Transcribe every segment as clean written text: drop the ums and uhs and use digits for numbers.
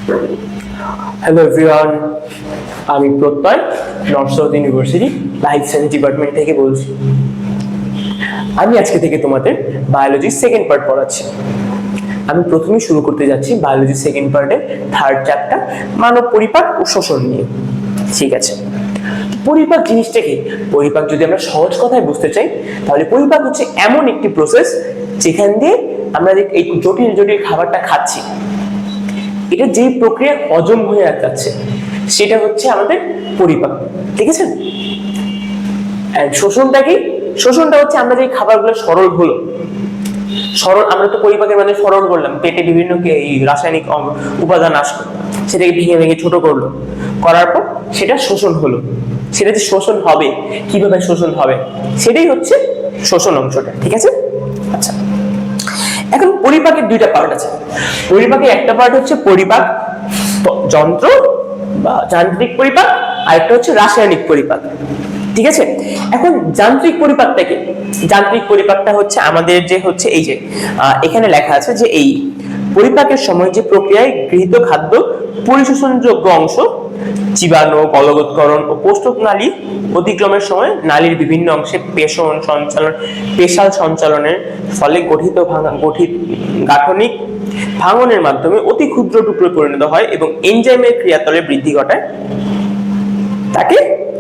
Hello everyone, আমি প্রত্যয় north south university life science department থেকে বলছি। আমি আজকে থেকে তোমাদের বায়োলজির সেকেন্ড পার্ট পড়াচ্ছি। আমি প্রথমেই শুরু করতে যাচ্ছি বায়োলজির সেকেন্ড পার্টের থার্ড চ্যাপ্টার মানব পরিপাক ও শোষণ নিয়ে। ঠিক আছে, পরিপাক জিনিসটা কি? পরিপাক যদি আমরা সহজ কথায় বুঝতে চাই তাহলে পরিপাক হচ্ছে এমন একটি প্রসেস যেখান দিয়ে আমরা এই জটিল জটিল খাবারটা খাচ্ছি, এটা যেই প্রক্রিয়া হজম হয়ে যাচ্ছে সেটা হচ্ছে আমাদের পরিপাক। ঠিক আছে, শোষণটা কি? শোষণটা হচ্ছে আমরা যে খাবারগুলো সরল হলো, সরল আমরা তো পরিপাকের মানে সরল করলাম, পেটে বিভিন্ন রাসায়নিক উপাদান আসলো, সেটাকে ভেঙে ভেঙে ছোট করলো, করার পর সেটা শোষণ হলো। সেটা যে শোষণ হবে, কিভাবে শোষণ হবে, সেটাই হচ্ছে শোষণ অংশটা। ঠিক আছে, আচ্ছা এখন পরিপাকের দুইটা পার্ট আছে। পরিপাকের একটা পার্ট হচ্ছে পরিপাক যন্ত্র বা যান্ত্রিক পরিপাক, আর একটা হচ্ছে রাসায়নিক পরিপাক। ঠিক আছে, এখন যান্ত্রিক পরিপাকটা কি? যান্ত্রিক পরিপাকটা হচ্ছে আমাদের যে হচ্ছে এই যে এখানে লেখা আছে যে এই পরিপাকের সময় যে প্রক্রিয়ায় গৃহীত খাদ্য পরিশোষণযোগ্য অংশ জীবাণু, গলগৎকরণ ও কোষ্ঠনালী অতিক্রমের সময় নালীর বিভিন্ন অংশে পেশাল সঞ্চালনের ফলে গঠিত গাঠনিক ভাঙনের মাধ্যমে অতি ক্ষুদ্র টুকরো পরিণত হয় এবং এনজাইমের ক্রিয়াতলে বৃদ্ধি ঘটায়, তাকে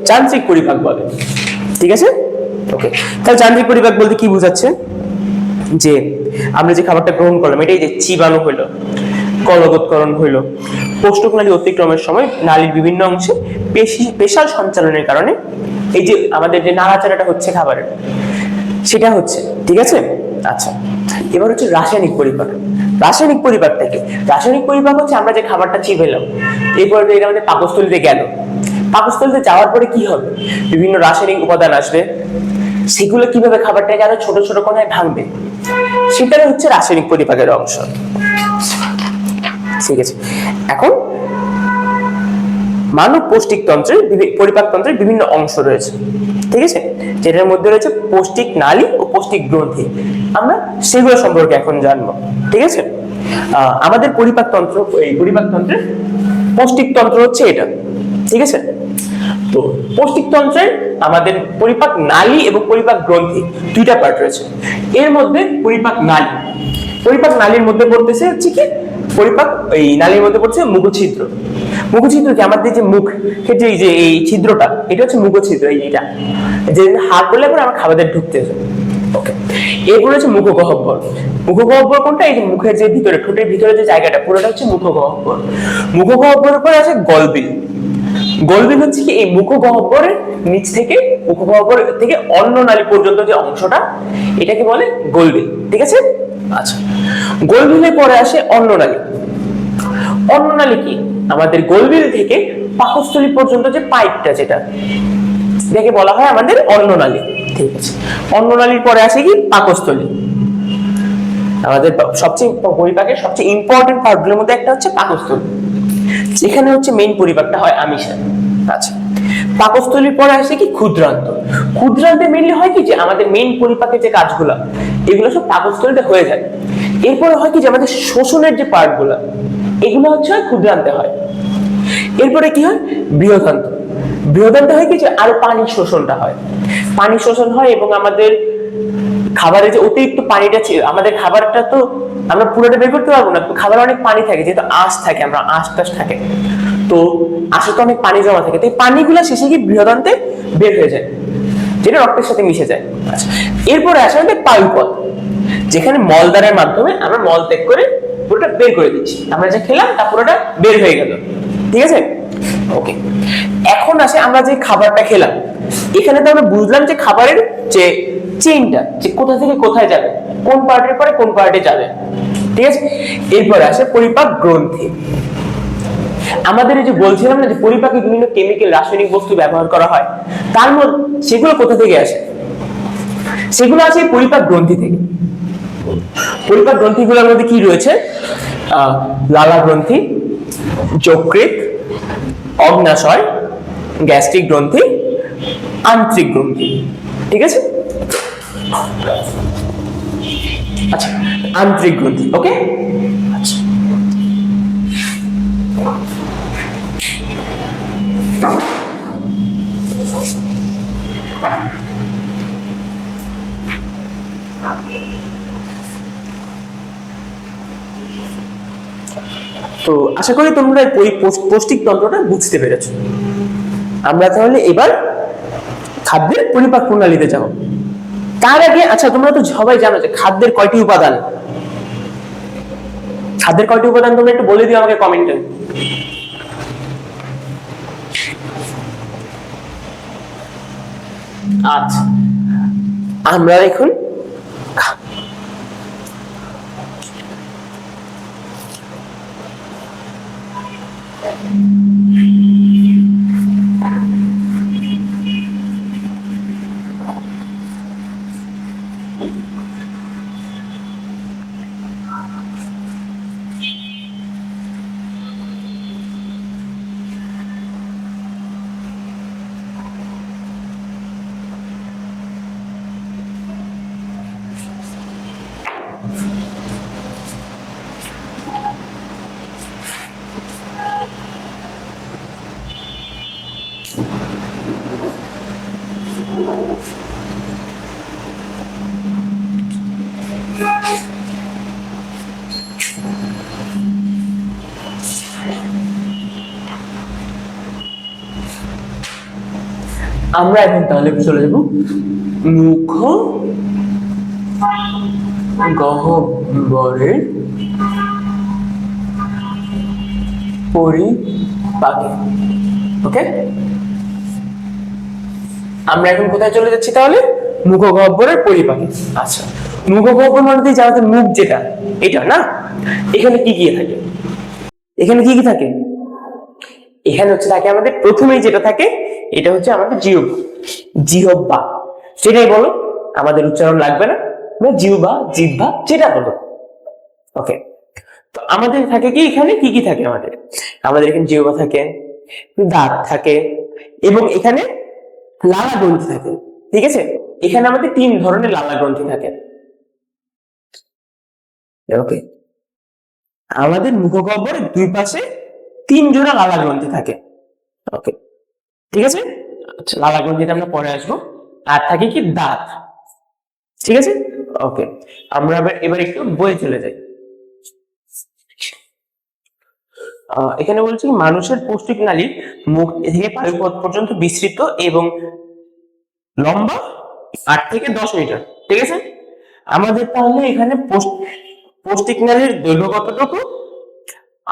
যান্ত্রিক পরিপাক বলে। ঠিক আছে, ওকে। তাহলে যান্ত্রিক পরিপাক বলতে কি বোঝাচ্ছে? যে আমরা যে খাবারটা গ্রহণ করলাম, এটাই যে জীবাণু হইলো, গলগৎকরণ হইলো, কোষ্ঠনালী অতিক্রমের সময় নালীর বিভিন্ন অংশে পেশাল সঞ্চালনের কারণে এই যে আমাদের যে নাড়াচাড়াটা হচ্ছে খাবারের, সেটা হচ্ছে। ঠিক আছে, আচ্ছা এবার হচ্ছে রাসায়নিক পরিপাক। রাসায়নিক পরিপাকটা কি? রাসায়নিক পরিপাক হচ্ছে আমরা যে খাবারটা চিবাইলাম, এরপর এটা আমাদের পাকস্থলীতে গেল, পাকস্থলীতে যাওয়ার পরে কি হবে? বিভিন্ন রাসায়নিক উপাদান আসবে, সেগুলো কিভাবে খাবারটাকে আরো ছোট ছোট কণায় ভাঙবে, সেটাই হচ্ছে রাসায়নিক পরিপাকের অংশ। ঠিক আছে, এখন মানব পৌষ্টিক তন্ত্রের পরিপাক তন্ত্রের বিভিন্ন অংশ রয়েছে। ঠিক আছে, যেটার মধ্যে রয়েছে পৌষ্টিক নালী ও পৌষ্টিক গ্রন্থি। আমরা সেগুলো সম্পর্কে এখন জানবো। ঠিক আছে, আমাদের পরিপাক তন্ত্র, এই পরিপাক তন্ত্রের পৌষ্টিক তন্ত্র হচ্ছে এটা। ঠিক আছে, তো পৌষ্টিক তন্ত্রের আমাদের পরিপাক নালী এবং পরিপাক গ্রন্থি দুইটা পার্ট রয়েছে। এর মধ্যে পরিপাক নালী, পরিপাক নালীর মধ্যে পড়তেছে হচ্ছে কি পরিপাক, এই নালীর মধ্যে পড়ছে মুখছিদ্র। মুখছিদ্র কি? আমাদের যে মুখ যে এই ছিদ্রটা, এটা হচ্ছে মুখছিদ্র। এইটা যে হাত করলে পরে আমার খাবারের ঢুকতে হবে। ওকে, এরপরে হচ্ছে মুখগহ্বর। মুখগহ্বর কোনটা? এই যে মুখের যে ভিতরে, ঠোঁটের ভিতরে যে জায়গাটা, পুরোটা হচ্ছে মুখগহ্বর। মুখগহ্বরের পরে আছে গলবিল। গলবিল হচ্ছে কি এই মুখগহ্বরের নিচ থেকে, মুখগহ্বর থেকে অন্ন নালী পর্যন্ত যে অংশটা, এটাকে বলে গলবিল। ঠিক আছে, আচ্ছা গলবিলের পরে আসে অন্ননালী। অন্ননালী কি? আমাদের গলবিল থেকে পাকস্থলী পর্যন্ত যে পাইপটা, যেটা দেখে বলা হয় আমাদের অন্ননালী। ঠিক আছে, অন্ননালীর পরে আসে কি পাকস্থলী। আমাদের সবচেয়ে পরিপাকের সবচেয়ে ইম্পর্টেন্ট পার্টগুলোর মধ্যে একটা হচ্ছে পাকস্থলী, যেখানে হচ্ছে মেইন পরিপাকটা হয় আমিষে। আচ্ছা, পাকস্থলীর পরে আসে কি ক্ষুদ্রান্ত। ক্ষুদ্রান্তে মেইনলি হয় কি যে আমাদের মেইন পরিপাকের যে কাজগুলো, এগুলো সব পাকস্থলীতে হয়ে যায়। এরপরে হয় কি যে আমাদের শোষণের যে পার্টগুলো, এগুলো হচ্ছে ক্ষুদ্রান্তে হয়। এরপরে কি হয়? বৃহদান্ত। বৃহদান্তে হয় কি যে আরো পানি শোষণটা হয়, পানি শোষণ হয় এবং আমাদের খাবারের যে অতিরিক্ত পানিটা ছিল, আমাদের খাবারটা তো আমরা পুরোটা বের করতে পারবো না, তো খাবারে অনেক পানি থাকে, যেহেতু আঁশ থাকে, আমরা আঁশ থাকে, তো আঁশে তো অনেক পানি জমা থাকে, তো এই পানিগুলো শেষে গিয়ে বৃহদান্তে বের হয়ে যায়, যেটা রক্তের সাথে মিশে যায়। আচ্ছা, এরপরে আসে আমাদের পায়ুপথ, যেখানে মলদ্বারের মাধ্যমে আমরা মল ত্যাগ করে পুরোটা বের করে দিচ্ছি, আমরা যা খেলাম তা পুরোটা বের হয়ে গেল। ঠিক আছে, ওকে। এখন আসে আমরা যে খাবারটা খেলাম, এখানে তো আমরা বুঝলাম যে খাবারের যে চেইনটা, যে কোথা থেকে কোথায় যাবে, কোন পার্টের পরে কোন পার্টে যাবে। ঠিক আছে, এরপরে আসে পরিপাক গ্রন্থি। আমাদের এই যে বলছিলাম না যে পরিপাকে বিভিন্ন কেমিক্যাল, রাসায়নিক বস্তু ব্যবহার করা হয়, তার মধ্যে সেগুলো কোথা থেকে আসে? সেগুলো আসে পরিপাক গ্রন্থি থেকে। পরিপাক গ্রন্থিগুলোর মধ্যে কি রয়েছে? লালা গ্রন্থি, যকৃৎ, অগ্নাশয়, গ্যাস্ট্রিক গ্রন্থি, আন্ত্রিক গ্রন্থি। ঠিক আছে, আচ্ছা আন্ত্রিক গ্রন্থি। ওকে, আচ্ছা তো আশা করি তোমরা পৌষ্টিক তন্ত্রটা বুঝতে পেরেছো। আমরা তাহলে এবার খাদ্যের পরিপাক প্রণালীতে যাব। তার আগে আচ্ছা, তোমরা তো সবাই জানো যে খাদ্যের কয়টি উপাদান? খাদ্যের কয়টি উপাদান তোমরা একটু বলে দিও আমাকে কমেন্টে। আচ্ছা, আমরা এখন তাহলে চলে যাব মুখ গহ্বরের পরিপাকে। ওকে, আমরা এখন কোথায় চলে যাচ্ছি তাহলে? মুখ গহ্বরের পরিপাকে। আচ্ছা, মুখ গহ্বর মানে জানো মুখ যেটা, এটা না? এখানে কি কি থাকে? এখানে কি কি থাকে? এখানে হচ্ছে থাকে আমাদের প্রথমেই যেটা থাকে এটা হচ্ছে আমাদের জিহ্বা। সেটাই বলো, আমাদের উচ্চারণ লাগবে না, জিহ্বা যেটা বলো। ওকে, তো আমাদের থাকে কি, এখানে কি কি থাকে আমাদের? আমাদের এখানে জিহ্বা থাকে, দাঁত থাকে, এবং এখানে লালা গ্রন্থি থাকে। ঠিক আছে, এখানে আমাদের 3 ধরনের লালা গ্রন্থি থাকে। ওকে, আমাদের মুখগহ্বরের 2 পাশে 3 জোড়া লালা গ্রন্থি থাকে। ওকে, ঠিক আছে। আচ্ছা, লালা গ্রন্থিতে আমরা পরে আসবো। আর থাকে কি দাঁত। ঠিক আছে, ওকে, আমরা এবার একটু বইয়ে চলে যাই। এখানে বলছি মানুষের পৌষ্টিক নালী মুখ থেকে পায়ুপথ পর্যন্ত বিস্তৃত এবং লম্বা 8 থেকে 10 মিটার। ঠিক আছে, আমাদের তাহলে এখানে পৌষ্টিক নালীর দৈর্ঘ্য কতটুকু?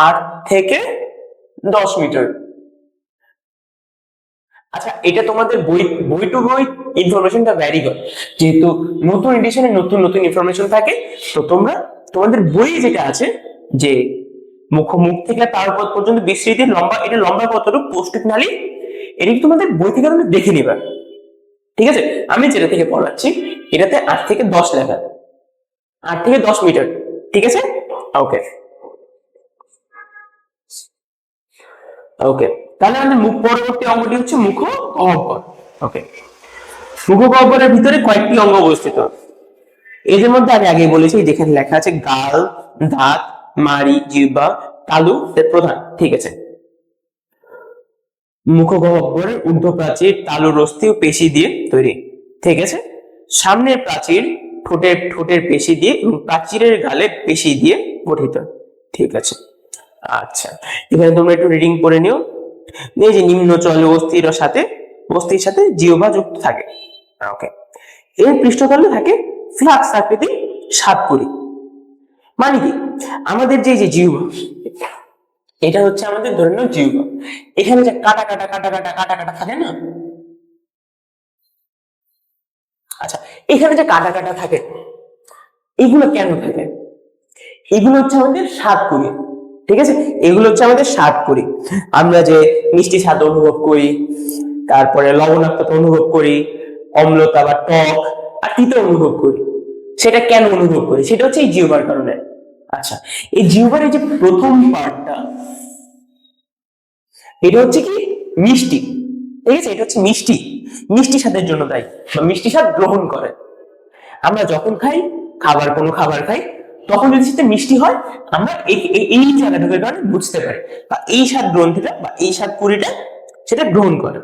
8 থেকে 10 মিটার। আচ্ছা, এটা তোমাদের বই টু বই ইনফরমেশনটা ভ্যারি করে, যেহেতু নতুন এডিশনে নতুন নতুন ইনফরমেশন থাকে। তো তোমাদের বই যেটা আছে যে মুখ থেকে পায়ুপথ পর্যন্ত বিস্তৃতি লম্বা, এটা লম্বা কতটুকু পৌষ্টিক নালী, এটা তোমাদের বই থেকে তোমরা দেখে নিবা। ঠিক আছে, আমি যেটা থেকে পড়াচ্ছি এটাতে 8 থেকে 10 লেখা, 8 থেকে 10 মিটার। ঠিক আছে, ওকে ওকে, তাহলে আমাদের মুখ পরবর্তী অঙ্গটি হচ্ছে মুখ গহ্বর। ওকে, মুখ গহ্বরের ভিতরে কয়েকটি অঙ্গ অবস্থিত। এদের মধ্যে আমি আগে বলেছি যেখানে লেখা আছে গাল, দাঁত, মাড়ি, জিহ্বা, তালু এর প্রধান। ঠিক আছে, মুখ গহ্বরের ঊর্ধ্ব প্রাচীর তালুর অস্থি ও পেশি দিয়ে তৈরি। ঠিক আছে, সামনের প্রাচীর ঠোঁটের পেশি দিয়ে এবং প্রাচীরের গালে পেশি দিয়ে গঠিত। ঠিক আছে, আচ্ছা, এখানে তোমরা একটু রিডিং করে নিও। এই যে নিম্ন চলে অস্থির সাথে জিহ্বা যুক্ত থাকে। ওকে, এর পৃষ্ঠতলে থাকে ফ্লাক্স আকৃতির সাতপুরি। মানে কি, আমাদের যে জিহ্বা, এটা হচ্ছে আমাদের ধরে নাও জিহ্বা। এখানে যে কাটা কাটা কাটা কাটা কাটা কাটা থাকে না? আচ্ছা, এখানে যে কাটা কাটা থাকে, এগুলো কেন থাকে? এগুলো হচ্ছে আমাদের স্বাদপুরি। ঠিক আছে, এগুলো হচ্ছে আমাদের স্বাদপুরি। আমরা যে মিষ্টি স্বাদ অনুভব করি, তারপরে লবণাক্ততা অনুভব করি, অম্লতা বা টক আর তিতো অনুভব করি, সেটা কেন অনুভব করি? সেটা হচ্ছে এই জিহ্বার কারণে। আচ্ছা, এই জিহ্বার এই যে প্রথম পার্টটা, এটা হচ্ছে কি মিষ্টি। ঠিক আছে, এটা হচ্ছে মিষ্টি স্বাদের জন্য দায়ী, বা মিষ্টি স্বাদ গ্রহণ করে। আমরা যখন কোনো খাবার খাই, তখন যদি সেটা মিষ্টি হয়, আমরা এই জায়গাটাকে কারণে বুঝতে পারি, বা এই স্বাদ গ্রন্থিটা বা এই স্বাদ পুরিটা সেটা গ্রহণ করে।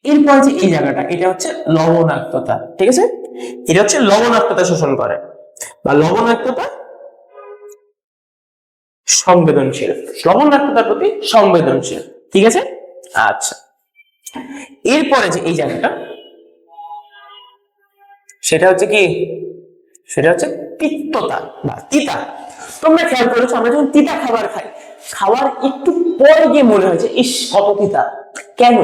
এরপর যে এই জায়গাটা, এটা হচ্ছে লবণাক্ততা। ঠিক আছে, এটা হচ্ছে লবণাক্ততা শোষণ করে, বা লবণাক্ততা সংবেদনশীল, লবণাক্ততার প্রতি সংবেদনশীল। ঠিক আছে, আচ্ছা। এরপরে যে এই জায়গাটা, সেটা হচ্ছে কি, সেটা হচ্ছে তিক্ততা বা তিতা। তোমরা খেয়াল করেছো, আমরা যখন তিতা খাবার খাই, খাওয়ার একটু পরে গিয়ে মনে হয়েছে ইস কত তিতা। কেন?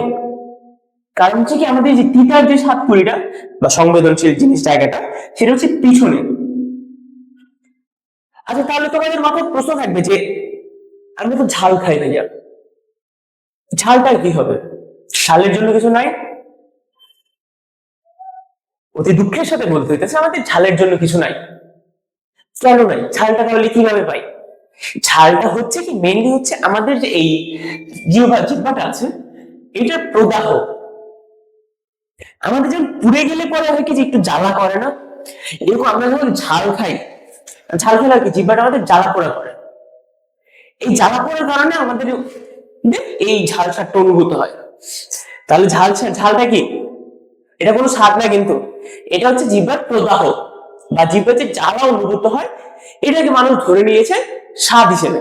কারণ হচ্ছে কি, আমাদের যে তিতার যে সাতপুরিটা বা সংবেদনশীল জিনিস জায়গাটা, সেটা হচ্ছে পিছনে। আচ্ছা, তাহলে তোমাদের মাথায় প্রশ্ন থাকবে যে আমি তো ঝাল খাই না, ঝালটার কি হবে? ঝালের জন্য কিছু নাই। অতি দুঃখের সাথে বলতে হইতেছে আমাদের ঝালের জন্য কিছু নাই। কেন নাই? ঝালটা তাহলে কিভাবে পাই? ঝালটা হচ্ছে কি, মেনলি হচ্ছে আমাদের যে এই জিহ্বাটা আছে, এটার প্রদাহ। আমাদের যখন পুড়ে গেলে পরে হয় কি যে একটু জ্বালা করে না, এরকম আমরা যখন ঝাল খাই, ঝাল খেলে আর কি জিহ্বাটা আমাদের জ্বালা পোড়া করে। এই জ্বালা পোড়ার কারণে আমাদের এই ঝাল স্বাদটা অনুভূত হয়। তাহলে ঝালটা কি? এটা কোনো স্বাদ না, কিন্তু এটা হচ্ছে জিহ্বার প্রদাহ বা জিহ্বার যে জ্বালা অনুভূত হয়, এটাকে মানুষ ধরে নিয়েছে স্বাদ হিসেবে।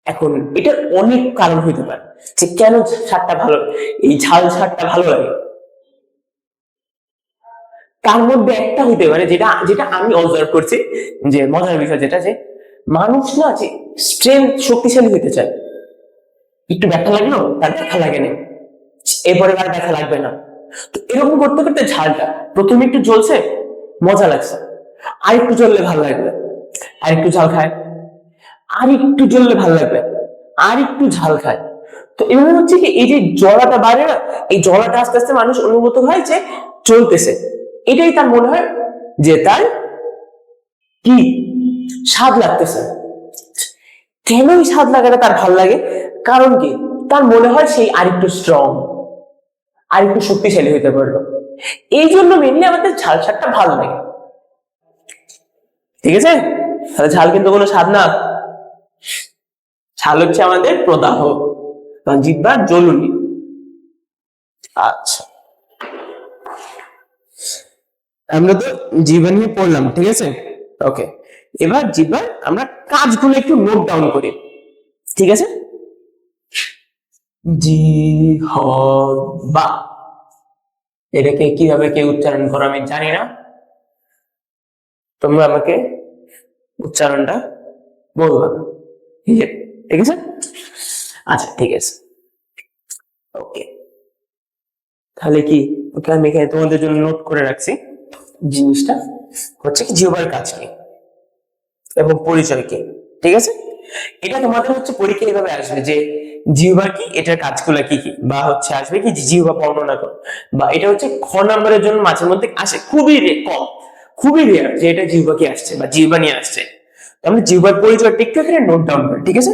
এখন এটার অনেক কারণ হইতে পারে যে কেন স্বাদটা ভালো, এই ঝাল স্বাদটা ভালো লাগে। তার মধ্যে একটা হইতে পারে, যেটা যেটা আমি অবজার্ভ করছি, যে মজার বিষয় যেটা, যে মানুষ না যে স্ট্রেংথ, শক্তিশালী হইতে চায়। একটু ব্যথা লাগলো, তার ব্যথা লাগে না, এরপরে আর ব্যথা লাগবে না। তো এরকম করতে করতে ঝালটা প্রথমে একটু জ্বলছে, মজা লাগছে, আর একটু জ্বললে ভালো লাগবে, আর একটু ঝাল খায়, আর একটু জ্বললে ভালো লাগবে, আর একটু ঝাল খায়। তো এভাবে হচ্ছে কি, এই যে জ্বলাটা বাড়ে না, এই জ্বলাটা আস্তে আস্তে মানুষ অনুভূত হয় যে চলতেছে। এটাই তার মনে হয় যে তার কি স্বাদ লাগতেছে। কেন এই স্বাদ লাগাটা তার ভাল লাগে? কারণ কি, তার মনে হয় সেই আরেকটু স্ট্রং, আরেকটু শক্তিশালী হইতে পারলো। এই জন্য মেনলি আমাদের ঝাল স্বাদটা ভালো লাগে। ঠিক আছে, তাহলে ঝাল কিন্তু কোনো স্বাদ না, ঝাল হচ্ছে আমাদের প্রদাহ বা জিহ্বার জ্বলুনি। আচ্ছা, আমরা তো জিহ্বা নিয়ে পড়লাম, ঠিক আছে। ওকে, এবার জিহ্বার আমরা কাজগুলো একটু নোট ডাউন করি। ঠিক আছে, জিহ্বা, এটাকে কিভাবে কে উচ্চারণ করো আমি জানি না, তোমরা আমাকে উচ্চারণটা বলবা। ঠিক আছে, আচ্ছা ঠিক আছে, ওকে। তাহলে কি, ওকে আমি এখানে তোমাদের জন্য নোট করে রাখছি জিনিসটা, হচ্ছে কি জিহ্বার কাজ কি এবং পরিচয় কি। ঠিক আছে, এটা তোমাদের হচ্ছে পরীক্ষা এইভাবে আসবে যে জিহ্বা কি, এটার কাজগুলো কি কি, বা হচ্ছে আসবে কি জিহ্বা বর্ণনা করো, বা এটা হচ্ছে খ নম্বরের জন্য মাঝে মধ্যে আসে, কম, খুবই রেয়ার যে এটা জিহ্বা কি আসছে বা জিহ্বা নিয়ে আসছে। আমরা জিহ্বার পরিচয়টা একটু এখানে নোট ডাউন করি। ঠিক আছে,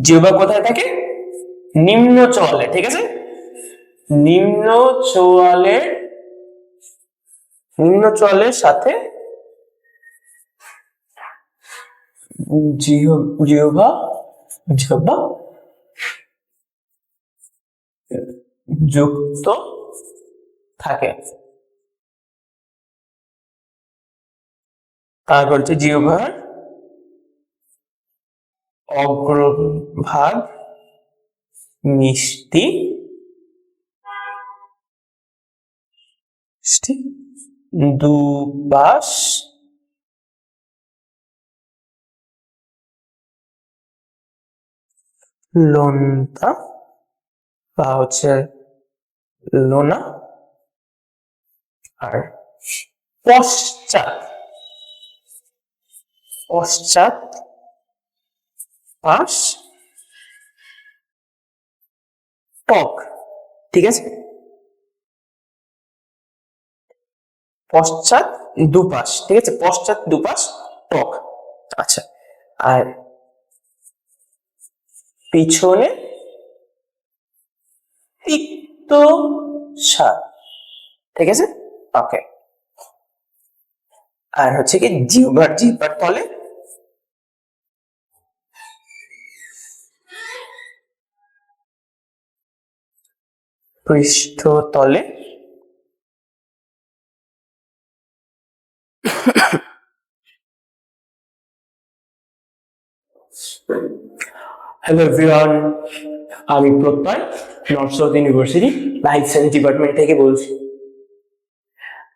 জিহ্বা কোথায় থাকে? নিম্ন চোয়ালে। ঠিক আছে, নিম্ন চোয়ালে, নিম্ন চোয়ালের সাথে জিহ্বা, জিহ্বা যুক্ত থাকে। তারপর হচ্ছে জিহ্বার অগ্রভাগ মিষ্টি, দুপাশ লোনতা বা হচ্ছে লোনা, আর পশ্চাৎ, পশ্চাৎ পাশ টক। ঠিক আছে, পশ্চাৎ দুপাশ। ঠিক আছে, পশ্চাৎ দুপাশ টক। আচ্ছা, আর পিছনে তিক্ত স্বাদ। ঠিক আছে, ওকে। আর হচ্ছে কি জিহ্বার তলে পৃষ্ঠতলে হ্যালো এভরিওয়ান, আমি প্রত্যয় north south university life science department থেকে বলছি।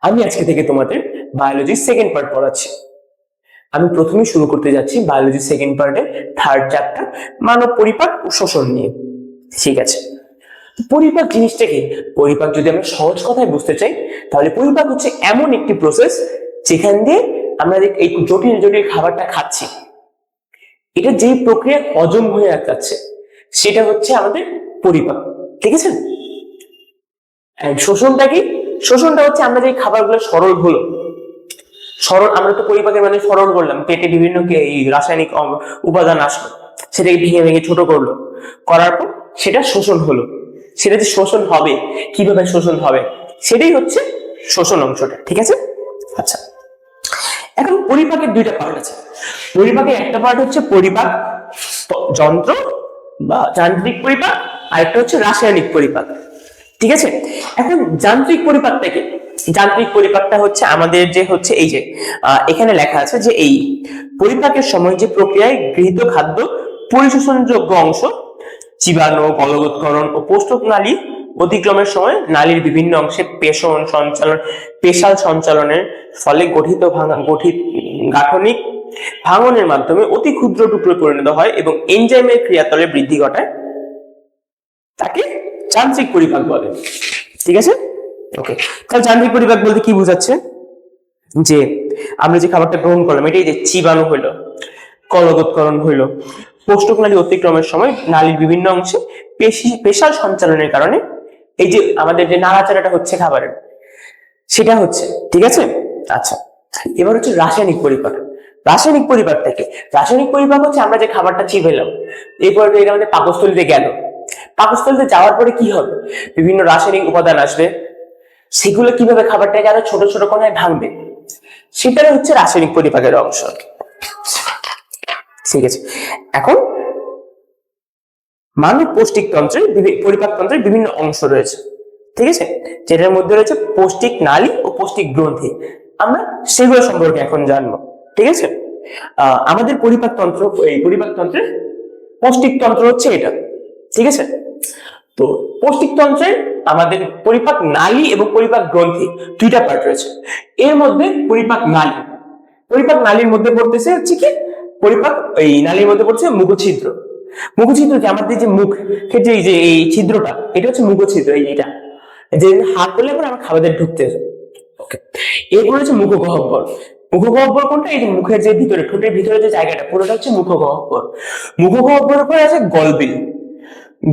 আমি আজকে থেকে তোমাদের বায়োলজির সেকেন্ড পার্ট পড়াচ্ছি। আমি প্রথমে শুরু করতে যাচ্ছি বায়োলজির সেকেন্ড পার্টের থার্ড চ্যাপ্টার মানব পরিপাক ও শোষণ নিয়ে। ঠিক আছে, পরিপাক জিনিসটা কি? পরিপাক যদি আমরা সহজ কথায় বুঝতে চাই, তাহলে পরিপাক হচ্ছে এমন একটি প্রসেস যেখান দিয়ে আমরা এই জটিল জটিল খাবারটা খাচ্ছি, এটা যেই প্রক্রিয়া হজম হয়ে যাচ্ছে সেটা হচ্ছে আমাদের পরিপাক। ঠিক আছে, শোষণটা কি? শোষণটা হচ্ছে আমরা যে খাবারগুলো সরল হলো, সরল আমরা তো পরিপাকের মানে সরল করলাম, পেটে বিভিন্ন রাসায়নিক উপাদান আসলো, সেটাকে ভেঙে ভেঙে ছোট করলো, করার পর সেটা শোষণ হলো। সেটা যে শোষণ হবে, কিভাবে শোষণ হবে, সেটাই হচ্ছে শোষণ অংশটা। ঠিক আছে, আচ্ছা এখন পরিপাকের দুইটা পার্ট আছে। পরিপাকের একটা পার্ট হচ্ছে পরিপাক যন্ত্র বা যান্ত্রিক পরিপাক, আর একটা হচ্ছে রাসায়নিক পরিপাক। ঠিক আছে, এখন যান্ত্রিক পরিপাকটা কি? যান্ত্রিক পরিপাকটা হচ্ছে আমাদের যে হচ্ছে এই যে এখানে লেখা আছে যে এই পরিপাকের সময় যে প্রক্রিয়ায় গৃহীত খাদ্য পরিশোষণযোগ্য অংশ জীবাণু, গলগৎকরণ ও পোষ্টক নালী অতিক্রমের সময় নালীর বিভিন্ন অংশে পেশাল সঞ্চালনের ফলে গঠিত গাঠনিক ভাঙনের মাধ্যমে অতি ক্ষুদ্র টুকরো পরিণত হয় এবং এনজাইমের ক্রিয়াতলে বৃদ্ধি ঘটায়, তাকে যান্ত্রিক পরিপাক বলে। ঠিক আছে, ওকে। তাহলে যান্ত্রিক পরিপাক বলতে কি বোঝাচ্ছে? যে আমরা যে খাবারটা গ্রহণ করলাম, এটাই যে চিবানো হইলো, কলগৎকরণ হইলো, পোষ্টক নালী অতিক্রমের সময় নালীর বিভিন্ন অংশে পেশাল সঞ্চালনের কারণে এই যে আমাদের যে নাড়াচাড়াটা হচ্ছে খাবারের, সেটা হচ্ছে। ঠিক আছে, আচ্ছা এবার হচ্ছে রাসায়নিক পরিপাক। রাসায়নিক পরিপাক থেকে রাসায়নিক পরিপাক হচ্ছে আমরা যে খাবারটা চিবাইলাম, এরপর এটা আমাদের পাকস্থলীতে গেল, পাকস্থলীতে যাওয়ার পরে কি হবে? বিভিন্ন রাসায়নিক উপাদান আসবে, সেগুলো কিভাবে খাবারটাকে আরো ছোট ছোট কোণায় ভাঙবে, সেটাই হচ্ছে রাসায়নিক পরিপাকের অংশ। ঠিক আছে, এখন মানব পৌষ্টিক তন্ত্রের পরিপাক তন্ত্রের বিভিন্ন অংশ রয়েছে। ঠিক আছে, যেটার মধ্যে রয়েছে পৌষ্টিক নালী ও পৌষ্টিক গ্রন্থি। আমরা সেগুলো সম্পর্কে এখন জানবো। ঠিক আছে, আমাদের পরিপাক তন্ত্র, এই পরিপাক তন্ত্রের পৌষ্টিক তন্ত্র হচ্ছে এটা। ঠিক আছে, তো পৌষ্টিক তন্ত্রের আমাদের পরিপাক নালী এবং পরিপাক গ্রন্থি দুইটা পার্ট রয়েছে। এর মধ্যে পরিপাক নালীর মধ্যে পড়তেছে হচ্ছে কি পরিপাক, এই নালীর মধ্যে পড়ছে মুখছিদ্র। মুখছিদ্র কি আমাদের যে মুখ যে এই যে এই ছিদ্রটা, এটা হচ্ছে মুখছিদ্র। এইটা যে হাত করলে পরে আমার খাবারের ঢুকতে, ওকে। এরপর হচ্ছে মুখগহ্বর। মুখগহ্বর কোনটা? এই যে মুখের যে ভিতরে, ঠোঁটের ভিতরে যে জায়গাটা পুরোটা হচ্ছে মুখগহ্বর। মুখগহ্বরের পরে আছে গলবিল।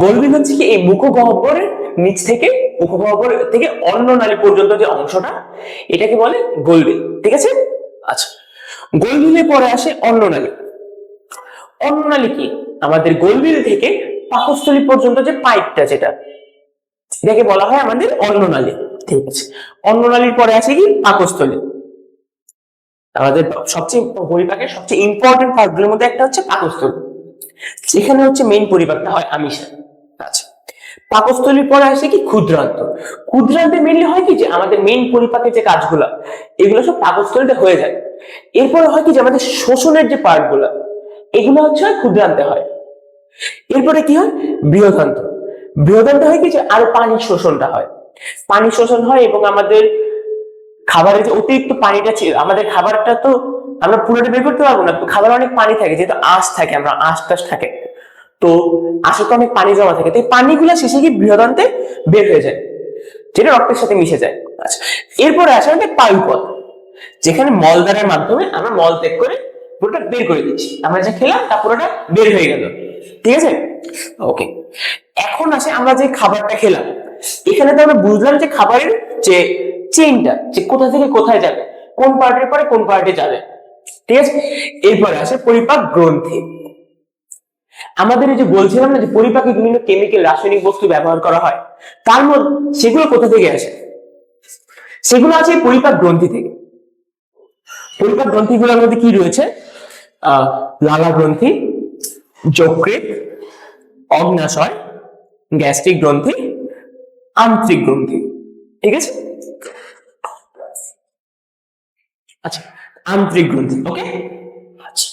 গলবিল হচ্ছে কি এই মুখগহ্বরের নিচ থেকে, মুখগহ্বর থেকে অন্ন নালী পর্যন্ত যে অংশটা, এটাকে বলে গলবিল। ঠিক আছে, আচ্ছা গলবিলের পরে আসে অন্ননালী। অন্ননালী কি? আমাদের গলবিল থেকে পাকস্থলী পর্যন্ত যে পাইপটা, যেটা এটাকে বলা হয় আমাদের অন্ননালী। ঠিক আছে, অন্ননালীর পরে আছে কি পাকস্থলী। আমাদের সবচেয়ে পরিপাকের সবচেয়ে ইম্পর্টেন্ট পার্টগুলোর মধ্যে একটা হচ্ছে পাকস্থলী, যেখানে হচ্ছে মেইন পরিপাকটা হয় আমিষের। আচ্ছা, পাকস্থলীর পরে আসে কি ক্ষুদ্রান্ত। ক্ষুদ্রান্তে মেনলি হয় কি যে আমাদের মেইন পরিপাকের যে কাজগুলো, এগুলো সব পাকস্থলীতে হয়ে যায়। এরপরে হয় কি যে আমাদের শোষণের যে পার্ট গুলো, এগুলো হচ্ছে ক্ষুদ্রান্তে হয়। এরপরে কি হয়? বৃহদান্ত। বৃহদান্ত হয় কি যে আরো পানির শোষণটা হয়, পানি শোষণ হয় এবং আমাদের খাবারের যে অতিরিক্ত পানিটা ছিল, আমাদের খাবারটা তো আমরা পুরোটা বের করতে পারবো না, তো খাবারে অনেক পানি থাকে, যেহেতু আঁশ থাকে, আমরা আঁশ টাশ থাকে, তো আঁশে তো অনেক পানি জমা থাকে, তো এই পানিগুলো শেষে কি বৃহদান্তে বের হয়ে যায়, যেটা রক্তের সাথে মিশে যায়। আচ্ছা, এরপরে আসে আমাদের পায়ুপথ, যেখানে মলদ্বারের মাধ্যমে আমরা মল ত্যাগ করে পুরোটা বের করে দিচ্ছি, আমরা যা খেলাম তা পুরোটা বের হয়ে গেল। ঠিক আছে, ওকে। এখন আসে আমরা যে খাবারটা খেলাম, এখানে তো আমরা বুঝলাম যে খাবারের যে চেইনটা, যে কোথা থেকে কোথায় যাবে, কোন পার্টের পরে কোন পার্টে যাবে। ঠিক আছে, এরপরে আসে পরিপাক গ্রন্থি। আমাদের এই যে বলছিলাম না যে পরিপাকে বিভিন্ন কেমিক্যাল, রাসায়নিক বস্তু ব্যবহার করা হয়, তার মধ্যে সেগুলো কোথা থেকে আসে? সেগুলো আছে পরিপাক গ্রন্থি থেকে। পরিপাক গ্রন্থিগুলোর মধ্যে কি রয়েছে? লালা গ্রন্থি, যকৃৎ, অগ্ন্যাশয়, গ্যাস্ট্রিক গ্রন্থি, আন্ত্রিক গ্রন্থি। ঠিক আছে, আচ্ছা আন্ত্রিক গ্রন্থি, ওকে। আচ্ছা,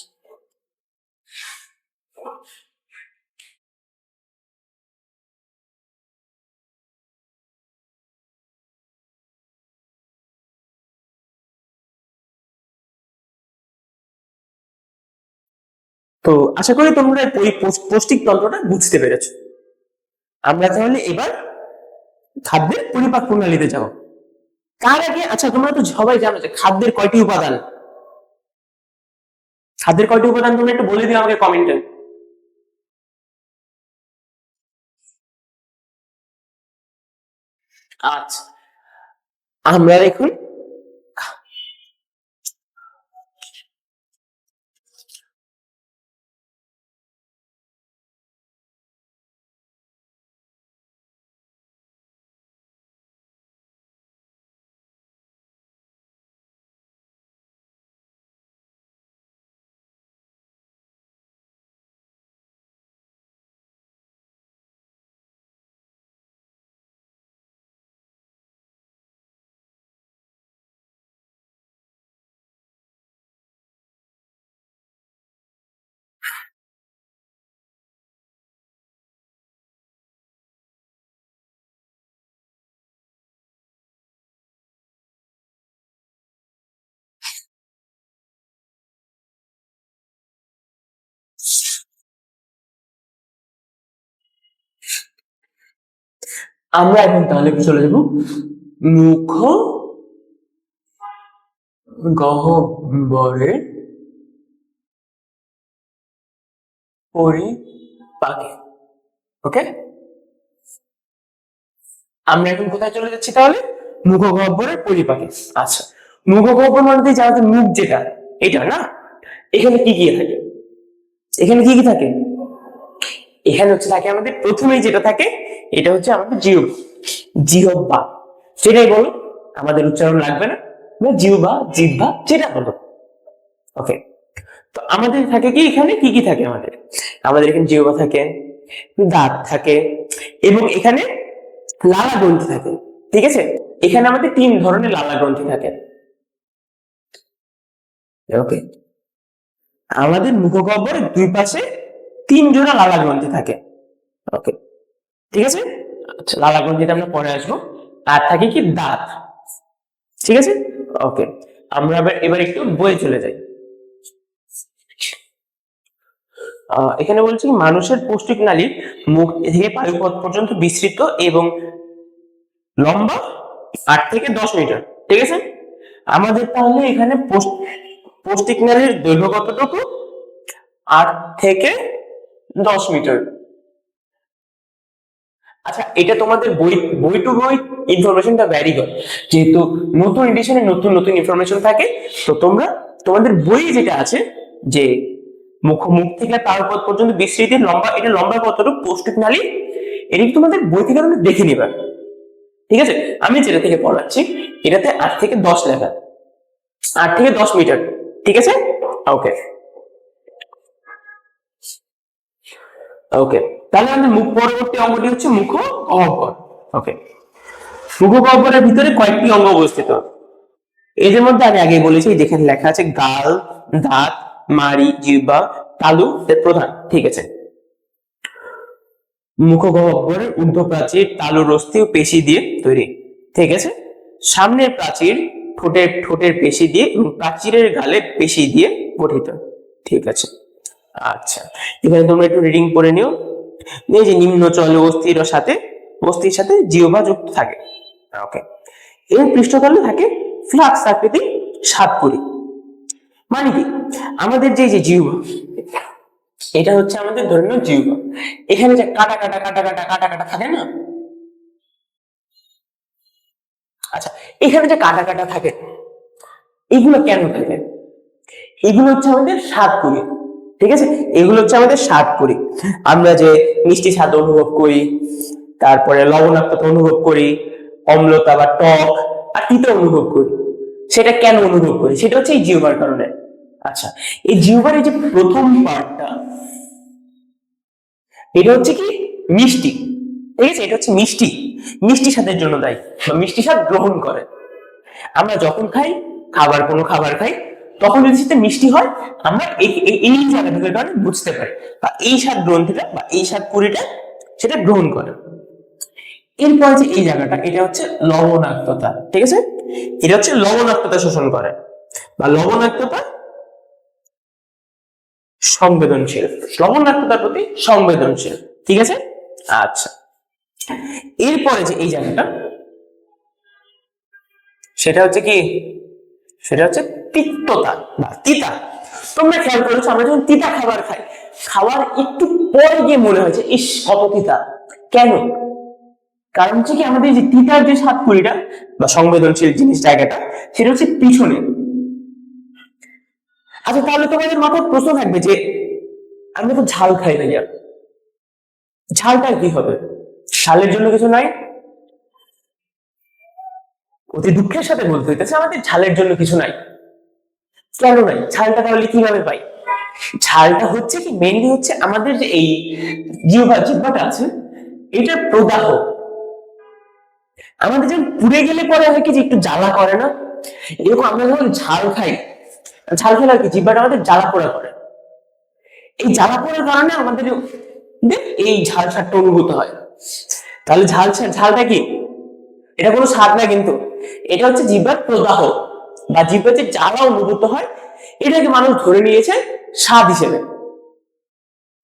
তো আশা করি তোমরা পৌষ্টিক তন্ত্রটা বুঝতে পেরেছো। আমরা তাহলে এবার খাদ্যের পরিপাক প্রণালীতে যাবো। তার আগে আচ্ছা, তোমরা তো সবাই জানো যে খাদ্যের কয়টি উপাদান, খাদ্যের কয়টি উপাদান তোমরা একটু বলে দিও আমাকে কমেন্টে। আচ্ছা, আমরা এখন তাহলে চলে যাব মুখ গহ্বরের পরিপাকে। ওকে, আমরা এখন কোথায় চলে যাচ্ছি তাহলে? মুখগহ্বরের পরিপাকে। আচ্ছা, মুখগহ্বর মানে জানো মুখ যেটা, এটা না, এখানে কি কি থাকে? এখানে কি কি থাকে? এখানে হচ্ছে থাকে আমাদের প্রথমেই যেটা থাকে এটা হচ্ছে আমাদের জিহ্বা, সেটাই বলো, আমাদের উচ্চারণ লাগবে না, জিহ্বা যেটা বলো। ওকে, তো আমাদের থাকে কি, এখানে কি কি থাকে আমাদের? আমাদের এখানে জিহ্বা থাকে, দাঁত থাকে, এবং এখানে লালা গ্রন্থি থাকে। ঠিক আছে, এখানে আমাদের 3 ধরনের লালা গ্রন্থি থাকে। ওকে, আমাদের মুখগহ্বরের 2 পাশে 3 জোড়া লালা গ্রন্থি থাকে। ওকে, ঠিক আছে। আচ্ছা, লালা গ্রন্থিতে আমরা পরে আসবো। আর থাকে কি দাঁত। ঠিক আছে, ওকে, আমরা এবার একটু বইয়ে চলে যাই। এখানে বলছি মানুষের পৌষ্টিক নালী মুখ থেকে পায়ুপথ পর্যন্ত বিস্তৃত এবং লম্বা 8 থেকে 10 মিটার। ঠিক আছে, আমাদের তাহলে এখানে পৌষ্টিক নালীর দৈর্ঘ্য কতটুকু? 8 থেকে 10 মিটার। আচ্ছা, এটা তোমাদের বই টু বই ইনফরমেশনটা ভ্যারি করে, যেহেতু নতুন এডিশনে নতুন নতুন ইনফরমেশন থাকে। তো তোমরা তোমাদের বই যেটা আছে যে মুখ থেকে পায়ুপথ পর্যন্ত বিস্তৃতির লম্বা, এটা লম্বা কতটুকু পৌষ্টিক নালী, এটা তোমাদের বই থেকে তোমরা দেখে নিবা। ঠিক আছে, আমি যেটা থেকে পড়াচ্ছি এটাতে 8 থেকে 10 লেখা, 8 থেকে 10 মিটার। ঠিক আছে, ওকে ওকে, তাহলে আমাদের মুখ পরবর্তী অঙ্গটি হচ্ছে মুখগহ্বর। ওকে, মুখগহ্বরের ভিতরে কয়েকটি অঙ্গ অবস্থিত। এদের মধ্যে আমি আগে বলেছি যেখানে লেখা আছে গাল, দাঁত, মাড়ি, জিহ্বা, তালু এর প্রধান। ঠিক আছে, মুখগহ্বরের ঊর্ধ্ব প্রাচীর তালুর অস্থি ও পেশি দিয়ে তৈরি। ঠিক আছে, সামনের প্রাচীর ঠোঁটের পেশি দিয়ে এবং প্রাচীরের গালে পেশি দিয়ে গঠিত। ঠিক আছে, আচ্ছা, এখানে তোমরা একটু রিডিং করে নিও। এই যে নিম্ন চলে অস্থির সাথে জিহ্বা যুক্ত থাকে। ওকে, এর পৃষ্ঠতলে থাকে ফ্লাক্স আকৃতির সাতপুরি। মানে কি, আমাদের যে জিহ্বা, এটা হচ্ছে আমাদের ধরে নাও জিহ্বা, এখানে যে কাটা কাটা কাটা কাটা কাটা কাটা থাকে না, আচ্ছা, এখানে যে কাটা কাটা থাকে, এগুলো কেন থাকে? এগুলো হচ্ছে আমাদের স্বাদপুরি। ঠিক আছে, এগুলো হচ্ছে আমাদের স্বাদপুরি। আমরা যে মিষ্টি স্বাদ অনুভব করি, তারপরে লবণাক্ততা অনুভব করি, অম্লতা বা টক আর তিতা অনুভব করি, সেটা কেন অনুভব করি? সেটা হচ্ছে এই জিহ্বার কারণে। আচ্ছা, এই জিহ্বার এই যে প্রথম পার্টটা, এটা হচ্ছে কি মিষ্টি। ঠিক আছে, এটা হচ্ছে মিষ্টি স্বাদের জন্য দায়ী, বা মিষ্টি স্বাদ গ্রহণ করে। আমরা যখন কোনো খাবার খাই, তখন যদি সেটা মিষ্টি হয়, আমরা এই জায়গাটার কারণে বুঝতে পারি, বা এই স্বাদ গ্রন্থিটা বা এই স্বাদ পুরিটা সেটা গ্রহণ করে। এরপরে যে এই জায়গাটা, এটা হচ্ছে লবণাক্ততা। ঠিক আছে, এটা হচ্ছে লবণাক্ততা শোষণ করে, বা লবণাক্ততা সংবেদনশীল, লবণাক্ততার প্রতি সংবেদনশীল। ঠিক আছে, আচ্ছা। এরপরে যে এই জায়গাটা, সেটা হচ্ছে কি, সেটা হচ্ছে তিক্ততা বা তিতা। তোমরা খেয়াল করেছো, আমরা যখন তিতা খাবার খাই, খাওয়ার একটু পরে গিয়ে মনে হয়েছে ইস কত তিতা। কেন? কারণ হচ্ছে কি, আমাদের যে তিতার যে সাতকুড়িটা বা সংবেদনশীল জিনিস জায়গাটা, সেটা হচ্ছে পিছনে। আচ্ছা, তাহলে তোমাদের মাথায় প্রশ্ন থাকবে যে আমরা তো ঝাল খাই না, ঝালটা কি হবে? ঝালের জন্য কিছু নাই? অতি দুঃখের সাথে বলতে হইতেছে আমাদের ঝালের জন্য কিছু নাই। কেন নাই? ঝালটা তাহলে কিভাবে পাই? ঝালটা হচ্ছে কি, মেইনলি হচ্ছে আমাদের যে এই জিহ্বাটা আছে, এটার প্রদাহ। আমাদের যখন পুড়ে গেলে পরে হয় কি, যে একটু জ্বালা করে না, এরকম আমরা যখন ঝাল খাই, ঝাল খেলে আর কি জিহ্বাটা আমাদের জ্বালা পোড়া করে। এই জ্বালা পোড়ার কারণে আমাদের এই ঝাল স্বাদটা অনুভূত হয়। তাহলে ঝালটা কি? এটা কোনো স্বাদ না, কিন্তু এটা হচ্ছে জিহ্বার প্রদাহ বা জিহ্বার যে জ্বালা অনুভূত হয়, এটাকে মানুষ ধরে নিয়েছে স্বাদ হিসেবে।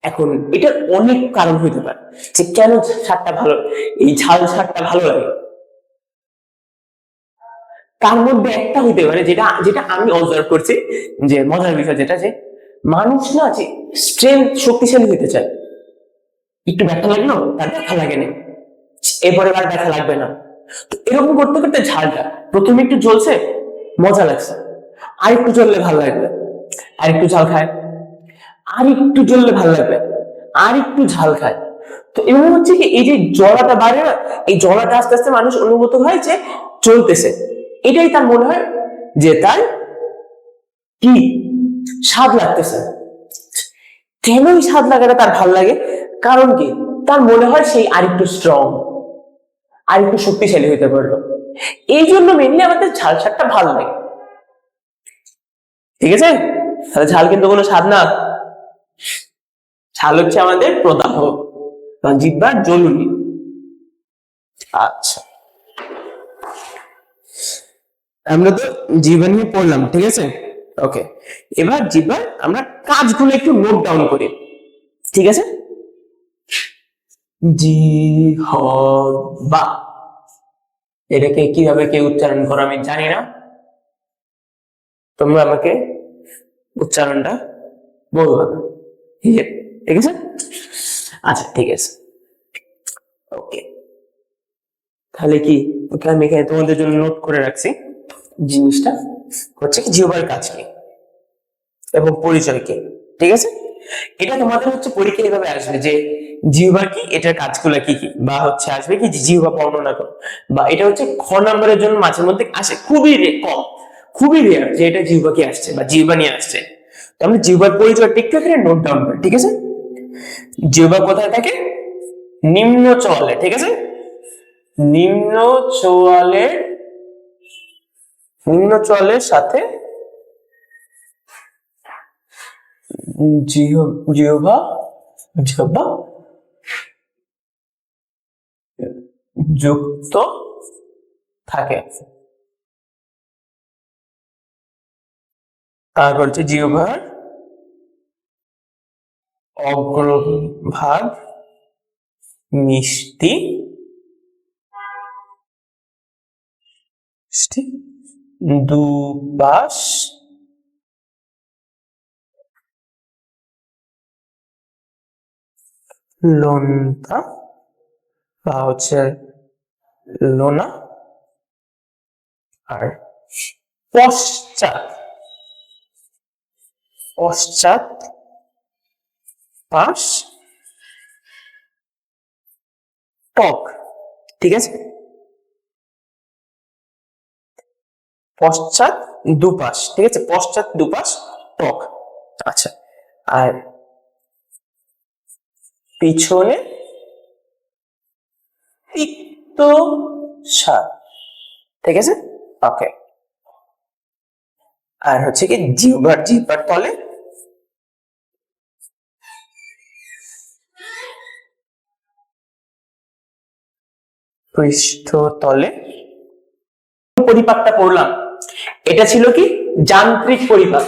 এখন এটা অনেক কারণ হইতে পারে যে কেন স্বাদটা ভালো, এই ঝাল স্বাদটা ভালো লাগে। তার মধ্যে একটা হইতে পারে, যেটা যেটা আমি অবজার্ভ করছি, যে মজার বিষয় যেটা, যে মানুষ না যে স্ট্রেংথ, শক্তিশালী হইতে চায়। একটু ব্যথা লাগলো, তার ব্যথা লাগে না, এরপরে আর ব্যথা লাগবে না। তো এরকম করতে করতে ঝালটা প্রথমে একটু জ্বলছে, মজা লাগছে, আর একটু জ্বললে ভালো লাগবে, আর একটু ঝাল খায়, আর একটু জ্বললে ভালো লাগবে, আর একটু ঝাল খায়। তো এমন হচ্ছে কি, এই যে জ্বলাটা বাড়ে না, এই জ্বলাটা আস্তে আস্তে মানুষ অনুভূত হয় যে চলতেছে। এটাই তার মনে হয় যে তার কি স্বাদ লাগতেছে। কেন এই স্বাদ লাগাটা তার ভাল লাগে? কারণ কি, তার মনে হয় সেই আরেকটু স্ট্রং, আরেকটু শক্তিশালী হইতে পারলো। এই জন্য মেনলি আমাদের ঝাল স্বাদটা ভালো লাগে। ঠিক আছে, তাহলে ঝাল কিন্তু কোনো স্বাদ না, ঝাল হচ্ছে আমাদের প্রদাহ বা জিহ্বার জ্বলুনি। আচ্ছা, আমরা তো জিহ্বা নিয়ে পড়লাম, ঠিক আছে, ওকে। এবার জিহ্বার আমরা কাজগুলো একটু নোট ডাউন করি, ঠিক আছে। জিহ্বা, এটাকে কিভাবে কে উচ্চারণ করো আমি জানি না, তোমরা আমাকে উচ্চারণটা বলবা, ঠিক আছে। আচ্ছা, ঠিক আছে, ওকে। তাহলে কি, ওকে, আমি এখানে তোমাদের জন্য নোট করে রাখছি জিনিসটা হচ্ছে কি, জিহ্বার কাজ কি এবং পরিচয় কি, ঠিক আছে। এটা তোমাদের হচ্ছে পরীক্ষা এভাবে আসবে যে জিহ্বা কি, এটার কাজগুলো কি কি, বা হচ্ছে আসবে কি যে জিহ্বা বর্ণনা করো, বা এটা হচ্ছে খ নম্বরের জন্য মাঝে মধ্যে আসে, খুবই কম, খুবই রেয়ার যে এটা জিহ্বা কি আসছে বা জিহ্বা নিয়ে আসছে। তো আমরা জিহ্বার পরিচয় একটু এখানে নোট ডাউন করি, ঠিক আছে। জিহ্বা কোথায় থাকে? নিম্ন চোয়ালে, ঠিক আছে। নিম্ন চোয়ালের, নিম্ন চোয়ালের সাথে জিহ্বা জিহ্বা যুক্ত থাকে। তারপর হচ্ছে জিহ্বার অগ্রভাগ মিষ্টি, দুপাশ লোনতা বা হচ্ছে লোনা, আর পশ্চাৎ, পশ্চাৎ পাশ টক, ঠিক আছে। পশ্চাৎ দুপাশ, ঠিক আছে, পশ্চাৎ দুপাশ টক। আচ্ছা, আর পিছনে তিক্ত স্বাদ, ঠিক আছে, ওকে। আর হচ্ছে কি, জিহ্বার তলে পৃষ্ঠতলে। পরিপাকটা পড়লাম, এটা ছিল কি যান্ত্রিক পরিপাক।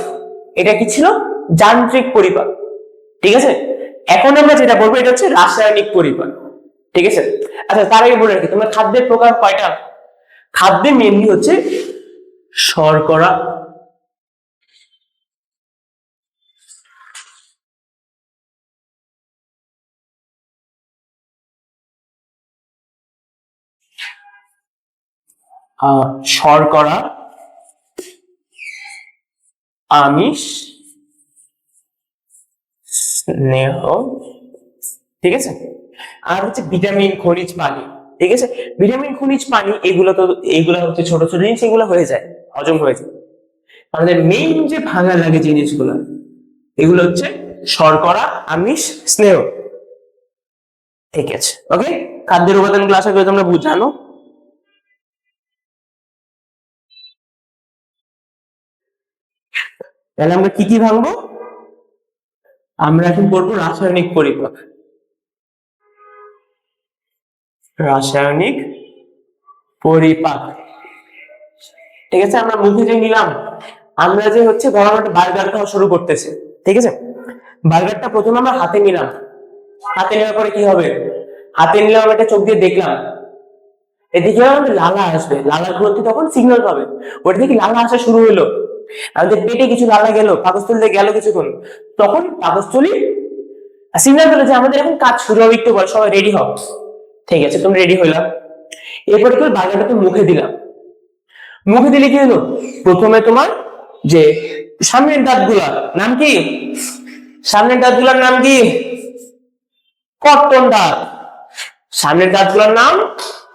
এটা কি ছিল? যান্ত্রিক পরিপাক। ঠিক আছে, এখন আমরা যেটা বলবো এটা হচ্ছে রাসায়নিক পরিপাক। ঠিক আছে, আচ্ছা তার আগে বলে রাখি, তোমরা খাদ্যের প্রকার কয়টা? খাদ্যে মেনলি হচ্ছে শর্করা, শর্করা, আমিষ, স্নেহ, ঠিক আছে, আর হচ্ছে ভিটামিন, খনিজ, পানি। ঠিক আছে, ভিটামিন, খনিজ, পানি এগুলো হচ্ছে ছোট ছোট জিনিস, এগুলো হয়ে যায়, হজম হয়ে যায়। আমাদের মেইন যে ভাঙা লাগে জিনিসগুলো, এগুলো হচ্ছে শর্করা, আমিষ, স্নেহ। ঠিক আছে, ওকে, খাদ্যের উপাদানগুলো আশা করি তোমরা জানো। তাহলে আমরা কি কি ভাঙবো? আমরা এখন পড়বো রাসায়নিক পরিপাক। রাসায়নিক পরিপাক, ঠিক আছে। আমরা মুখে যে নিলাম, আমরা যে হচ্ছে গরম একটা বার্গার খাওয়া শুরু করতেছি, ঠিক আছে, বার্গারটা প্রথমে আমরা হাতে নিলাম, হাতে নেওয়ার পরে কি হবে? হাতে নিলাম, আমরা একটা চোখ দিয়ে দেখলাম, এদিকে আমাদের লালা আসবে, লালার গ্রন্থি তখন সিগন্যাল পাবে, ওটা থেকে লালা আসা শুরু হলো, আমাদের পেটে কিছু লালা গেল, পাকস্থলীতে গেল কিছুক্ষণ, তখন পাকস্থলী সিগন্যাল পেলো যে আমাদের এখন কাজ শুরু হবে, একটু পরে সবাই রেডি হও। ঠিক আছে, তুমি রেডি হইলাম, এরপরে কি বার্গারটাকে মুখে দিলাম, মুখে দিলে কি হলো? প্রথমে তোমার যে সামনের দাঁতগুলার নাম কি? সামনের দাঁতগুলার নাম কি? কর্তন দাঁত। সামনের দাঁতগুলোর নাম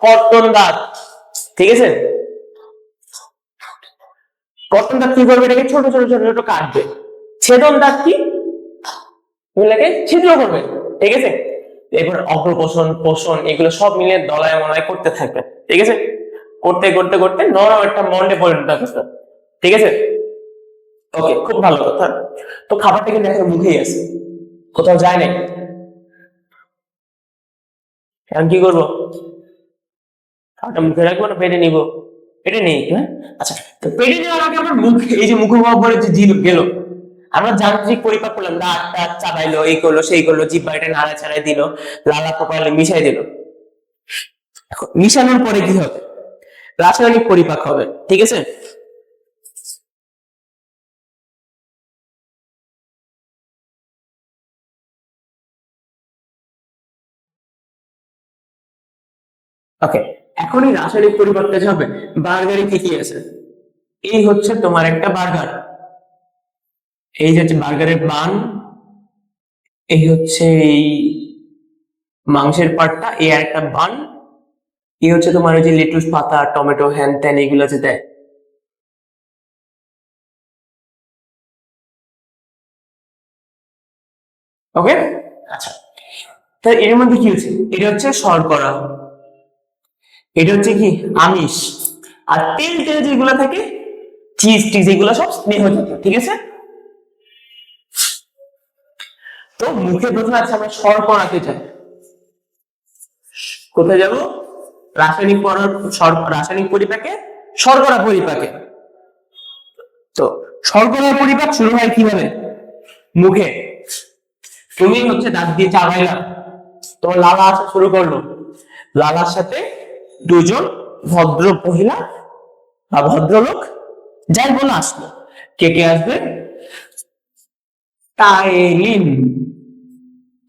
কর্তন দাঁত, ঠিক আছে। কর্তন দাঁত কি করবে? এটাকে ছোট ছোট ছোট ছোট কাটবে। ছেদন দাঁত কি? এগুলোকে ছিদ্র করবে, ঠিক আছে। এরপর অগ্রপোষণ, পোষণ, এগুলো সব মিলে দলায় মলায় করতে থাকবে, ঠিক আছে। করতে করতে করতে নরম একটা মন্ডে পরিণত হবে, ঠিক আছে। ওকে, খুব ভালো কথা। তো খাবারটা কিন্তু এখন মুখেই আছে, কোথাও যায় নাই। এখন কি করবো? খাবারটা মুখে রাখবো না পেটে নিবো? পেটে নেই, হ্যাঁ। আচ্ছা, তো পেটে নেওয়ার আগে আমার মুখ, এই যে মুখোভাবে যে জীব গেল, আমরা যান্ত্রিক পরিপাক করলাম, দাঁত টাত চাবাইলো, এই করলো সেই করলো, জিহ্বা এটা নাড়া ছাড়াই দিল, লালা পোপাইলে মিশাই দিল। মিশানোর পরে কি হবে? রাসায়নিক পরিপাক হবে, ঠিক আছে। ওকে, এখন এই রাসায়নিক পরিপাকটা হবে। বার্গারে কি কি আছে? এই হচ্ছে তোমার একটা বার্গার, এই যে হচ্ছে বার্গারের বান, এই হচ্ছে এই মাংসের পার্টটা, এই আর একটা বান, এই হচ্ছে তোমার ওই যে লেটুস পাতা, টমেটো, হ্যান ত্যান, এগুলো যে দেয়। ওকে, আচ্ছা, তাহলে এর মধ্যে কি হচ্ছে? এটা হচ্ছে শর্করা, এটা হচ্ছে কি আমিষ, আর তেল তেল যেগুলো থাকে, চিজ টিজ, এগুলো সব স্নেহ জাতীয়, ঠিক আছে। তো মুখে প্রথমে আছে আমরা শর্করাতে যাই, কোথায় যাব? রাসায়নিক পরিপাকে, শর্করা পরিপাকে। তো শর্করা পরিপাক শুরু হয় কিভাবে? মুখে। তুমি হচ্ছে দাঁত দিয়ে চাবাইলা, তোমার লালা আসা শুরু করলো, লালার সাথে দুজন ভদ্র মহিলা বা ভদ্রলোক যাই বলে আসলো। কে কে আসবে? টাইলিন।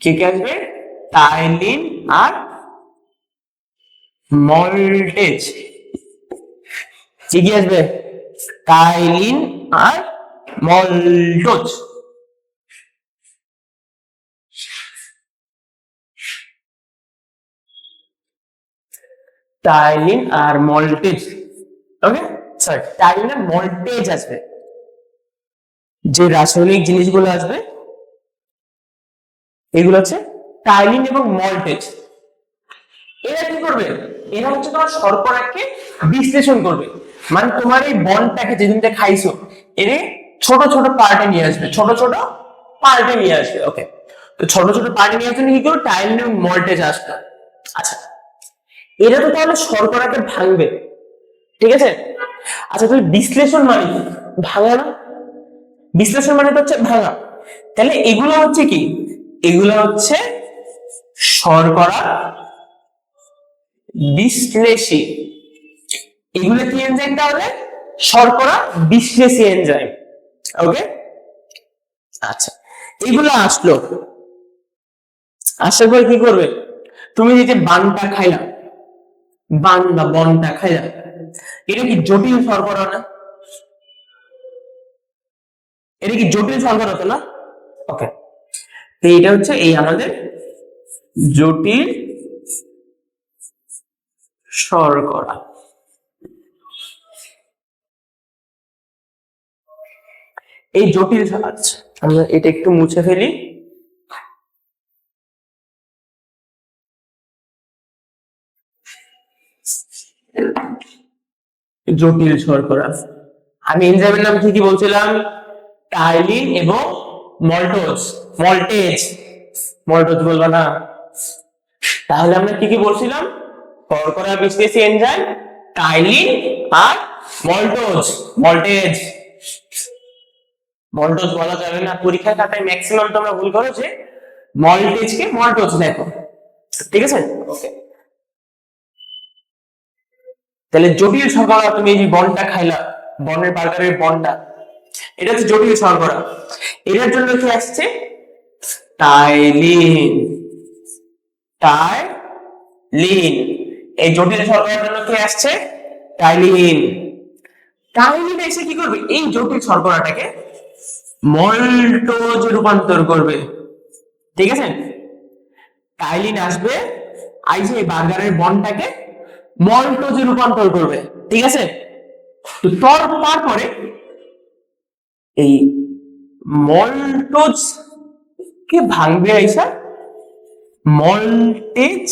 কে কে আসবে? টাইলিন আর মল্টেজ। কি কি আসবে? টাইলিন আর মল্টোজ। টাইলিন আর মল্টেজ, ওকে, সরি, টাইলিন আর মল্টেজ আসবে। যে রাসায়নিক জিনিসগুলো আসবে এগুলো হচ্ছে টাইলিন এবং মল্টেজ। এরা কি করবে? এরা হচ্ছে তোমার শর্করাকে বিশ্লেষণ করবে, মানে তোমার এই বনটাকে যেদিনটা খাইছো, এর ছোট ছোট পার্টে নিয়ে আসবে, ছোট ছোট পার্টে নিয়ে আসবে। ওকে, তো ছোট ছোট পার্টে নিয়ে আসবে কি করবে? টাইলিন এবং মল্টেজ আসবে। আচ্ছা, এরা তো তাহলে শর্করাকে ভাঙবে, ঠিক আছে। আচ্ছা, তাহলে বিশ্লেষণ মানে কি? ভাঙা না? বিশ্লেষণ মানে তো হচ্ছে ভাঙা। তাহলে এগুলো হচ্ছে কি, এগুলো হচ্ছে শর্করা বিশ্লেষী, এগুলো কি এনজাইম তাহলে? শর্করা বিশ্লেষী এনজাইম। ওকে, আচ্ছা এগুলো আসলো, আসার পর কি করবে? তুমি যে বানটা খাইলা, বান বা বনটা খাইলা, এটা কি জটিল শর্করা না? এটা কি জটিল শর্করা তো না? ওকে, এইটা হচ্ছে এই আমাদের জটিল শর্করা। এই জটিল, আচ্ছা আমরা এটা একটু মুছে ফেলি। জটিল শর্করা, আমি এনজাইমের নাম কি কি বলছিলাম? টাইলিন এবং মল্টোজ। মল্টেজ, মল্টোজ বলবা না? তাহলে আমরা কি কি বলছিলাম? শর্করা বিশ্লেষী এনজাইম, টাইলিন আর মল্টোজ। মল্টেজ, মল্টোজ বলা যাবে না, পরীক্ষার খাতায় ম্যাক্সিমাম তোমরা ভুল করো যে মল্টেজকে মল্টোজ লেখো, ঠিক আছে? ওকে, তাহলে জটিল শর্করা, তুমি এই যে বনটা খাইলা, বনের বার্গারের বনটা, এটা হচ্ছে জটিল শর্করা। এটার জন্য কি আসছে? টাইলিন। টাইলিন, এই জটিল শর্করার জন্য কি আসছে? টাইলিন। টাইলিন এসে কি করবে? এই জটিল শর্করাটাকে মল্টোজে রূপান্তর করবে, ঠিক আছে? টাইলিন আসবে, আইসে এই বার্গারের বনটাকে মল্টোজে রূপান্তর করবে, ঠিক আছে? তো তারপরে এই মল্টোজ কে ভাঙবে আইসা মল্টেজ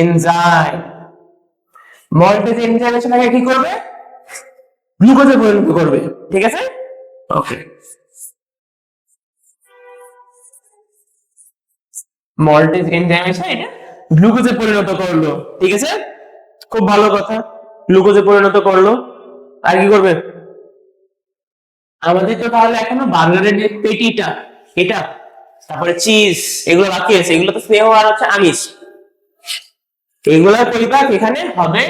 এনজাইম। মল্টেজ এনজাইম এসে কি করবে? গ্লুকোজে পরিণত করবে, ঠিক আছে? ওকে, মল্টেজ এনজাইম এসে এটা গ্লুকোজে পরিণত করলো, ঠিক আছে? খুব ভালো কথা, গ্লুকোজে পরিণত করলো। আর কি করবে? আমাদের তো তাহলে এখনো বার্গারের যে পেটিটা, এটা, তারপরে চিজ, এগুলো বাকি আছে, এগুলো তো স্নেহ আর হচ্ছে আমিষ, এগুলোর পরিপাক এখানে হবে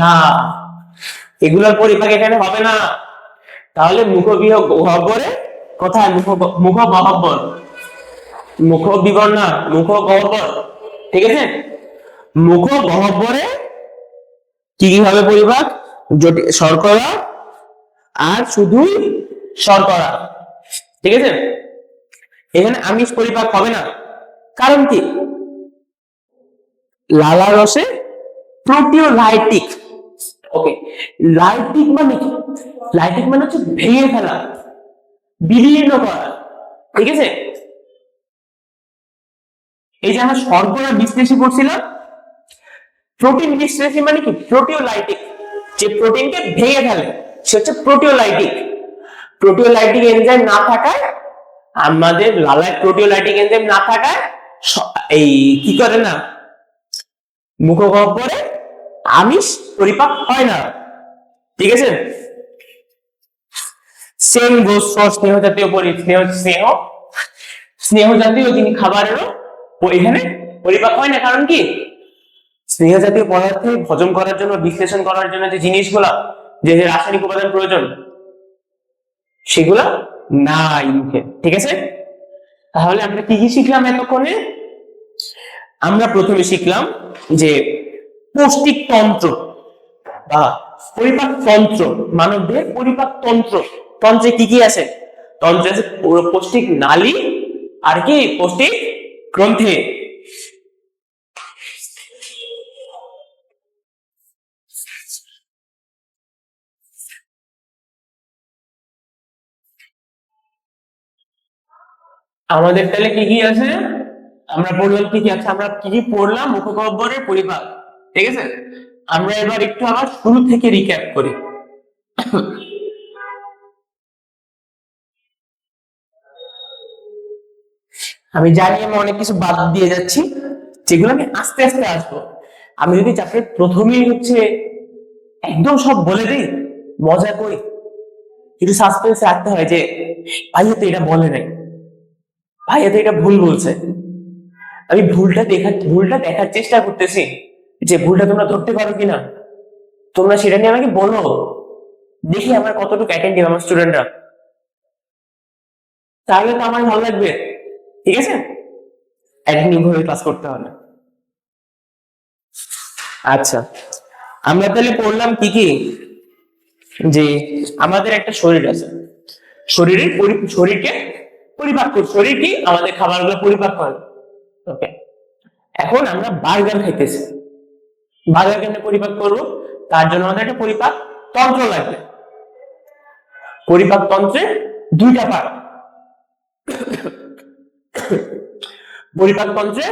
না, এগুলোর পরিপাক এখানে হবে না। তাহলে মুখগহ্বরে, কোথায়? মুখগহ্বর, মুখবিবর না, মুখগহ্বর, ঠিক আছে? মুখগহ্বরে কি কি হবে পরিপাক? শর্করা আর শুধুই শর্করা, ঠিক আছে? এখানে আমিষ পরিপাক হবে না, কারণ কি? লালার রসে প্রোটিওলাইটিক। ওকে, লাইটিক মানে কি? লাইটিক মানে হচ্ছে ভেঙে ফেলা, বিলীন করা, ঠিক আছে? এই যে আমরা শর্করা বিশ্লেষী পড়ছিলাম, প্রোটিন বিশ্লেষী মানে কি? প্রোটিওলাইটিক, যে প্রোটিনকে ভেঙে ফেলে সে হচ্ছে প্রোটিওলাইটিক। প্রোটিওলাইটিক এনজাইম না থাকায়, আমাদের লালায় প্রোটিওলাইটিক এনজাইম না থাকায় এই কি করে না, মুখগহ্বরে আমিষ পরিপাক হয় না, ঠিক আছে? সেম গোস ফর স্নেহ জাতীয় স্নেহ স্নেহ জাতীয় যিনি খাবারেরও এখানে পরিপাক হয় না, কারণ কি? স্নেহ জাতীয় পদার্থে হজম করার জন্য, বিশ্লেষণ করার জন্য যে জিনিসগুলা, যে যে রাসায়নিক উপাদান প্রয়োজন, সেগুলা নাই মুখে, ঠিক আছে? তাহলে আমরা কি কি শিখলাম এতক্ষণে? আমরা প্রথমে শিখলাম যে পৌষ্টিক তন্ত্র বা পরিপাক তন্ত্র, মানব দেহের পরিপাক তন্ত্র, তন্ত্রে কি কি আছে? তন্ত্রে আছে পৌষ্টিক নালী আর কি পৌষ্টিক গ্রন্থি। আমাদের তাহলে কি কি আছে? আমরা পড়লাম কি কি আছে, আমরা কি কি পড়লাম? মুখগহ্বরের পরিপাক, ঠিক আছে? আমরা এবার একটু আবার শুরু থেকে রিক্যাপ করি। আমি জানি আমি অনেক কিছু বাদ দিয়ে যাচ্ছি, যেগুলো আমি আস্তে আস্তে আসবো। আমি যদি চ্যাপ্টার প্রথমেই হচ্ছে একদম সব বলে দিই, মজা করি, একটু সাসপেন্স রাখতে হয় যে ভাই তো এটা বলে নাই, ভাইয়া তো এটা ভুল বলছে। আমি ভুলটা দেখার চেষ্টা করতেছি, যে ভুলটা তোমরা ধরতে পারো কিনা। তোমরা সেটা নিয়ে আমাকে বলো, দেখি আমার কতটুকু অ্যাটেন্টিভ আমার স্টুডেন্টরা, তাহলে তো আমার ভালো লাগবে। ঠিক আছে, অ্যাটেন্টিভ ভাবে ক্লাস করতে হবে। আচ্ছা, আমরা তাহলে পড়লাম কি কি, যে আমাদের একটা শরীর আছে, শরীরকে পরিপাক করে, শরীর কি আমাদের খাবারগুলো পরিপাক করে। ওকে, এখন আমরা বার্গার খাইতেছি, বার্গার কেন পরিপাক করবো? তার জন্য আমাদের একটা পরিপাক তন্ত্র লাগবে। পরিপাক তন্ত্রে দুইটা পার্ট। পরিপাক তন্ত্রে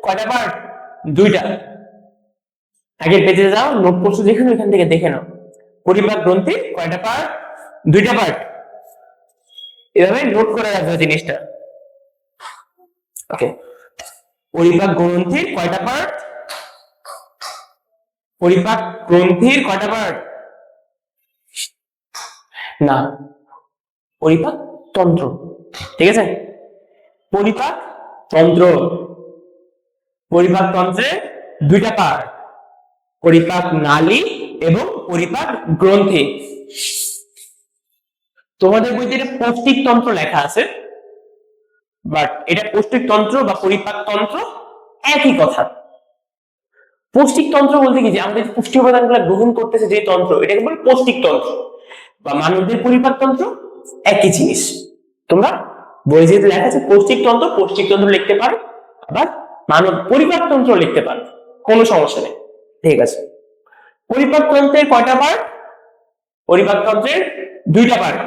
কয়টা পার্ট? দুইটা। আগের পেজে যাও, নোট করছো যেখানে, ওইখান থেকে দেখে নাও। পরিপাক গ্রন্থি কয়টা পার্ট? দুইটা পার্ট। এভাবে নোট করে রাখবে জিনিসটা। ওকে, পরিপাক গ্রন্থির কয়টা পার্ট? পরিপাক গ্রন্থির কয়টা পার্ট? না, পরিপাক তন্ত্র। ঠিক আছে, পরিপাক তন্ত্র। পরিপাক তন্ত্রে দুইটা পার্ট, পরিপাক নালী এবং পরিপাক গ্রন্থি। তোমাদের বইতে পৌষ্টিক তন্ত্র লেখা আছে, বাট এটা পৌষ্টিক তন্ত্র বা পরিপাক তন্ত্র একই কথা। পৌষ্টিক তন্ত্র বলতে কি, যে আমাদের পুষ্টি উপাদানগুলো গ্রহণ করতেছে যে তন্ত্র, এটাকে বলে পৌষ্টিক তন্ত্র। বা মানবদের পরিপাক তন্ত্র একই জিনিস। তোমরা বই যেহেতু লেখা আছে পৌষ্টিক তন্ত্র লিখতে পারো, আবার মানব পরিপাক তন্ত্র লিখতে পারো, কোনো সমস্যা নেই। ঠিক আছে, পরিপাক তন্ত্রের কয়টা পার্ট? পরিপাক তন্ত্রের দুইটা পার্ট,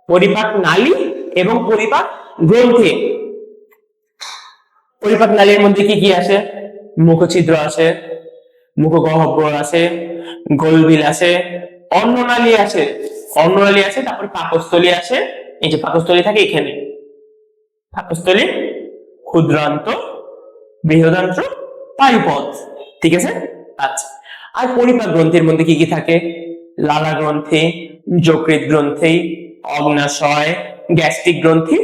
পরিপাক নালী এবং পরিপাক গ্রন্থি। পরিপাক নালীর মধ্যে কি কি আছে? মুখছিদ্র আছে, মুখগহ্বর আছে, গোলবিল আছে, অন্ননালী আছে, তারপর পাকস্থলী আছে। এই যে পাকস্থলী থাকে এখানে, পাকস্থলী, ক্ষুদ্রান্ত, বৃহদান্ত্র, পায়ুপথ। ঠিক আছে, আচ্ছা। আর পরিপাক গ্রন্থির মধ্যে কি কি থাকে? লালা গ্রন্থি, যকৃৎ গ্রন্থি, অগ্নাশয়, গ্যাস্ট্রিক গ্রন্থি,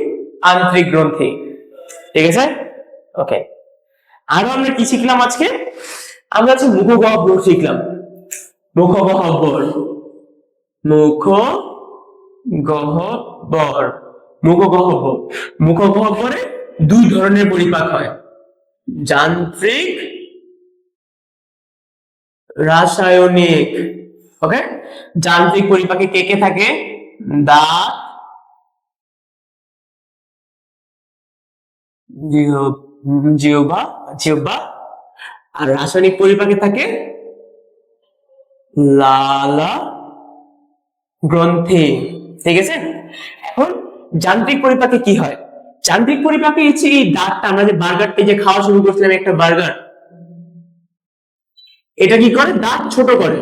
আন্ত্রিক গ্রন্থি। ঠিক আছে, ওকে। আরো আমরা কি শিখলাম আজকে? আমরা হচ্ছে মুখগহ্বর শিখলাম। মুখগহ্বর, মুখগহ্বর, মুখগহ্বর। মুখগহ্বরে দুই ধরনের পরিপাক হয়, যান্ত্রিক, রাসায়নিক। ওকে, যান্ত্রিক পরিপাকে কে কে থাকে? দাঁত, জিহ্বা, জিহ্বা। আর রাসায়নিক পরিপাকে থাকে লালা গ্রন্থি। ঠিক আছে, এখন যান্ত্রিক পরিপাকে কি হয়? যান্ত্রিক পরিপাকে হচ্ছে এই দাঁতটা, আমরা যে বার্গারটা যে খাওয়া শুরু করছিলাম, একটা বার্গার, এটা কি করে? দাঁত ছোট করে।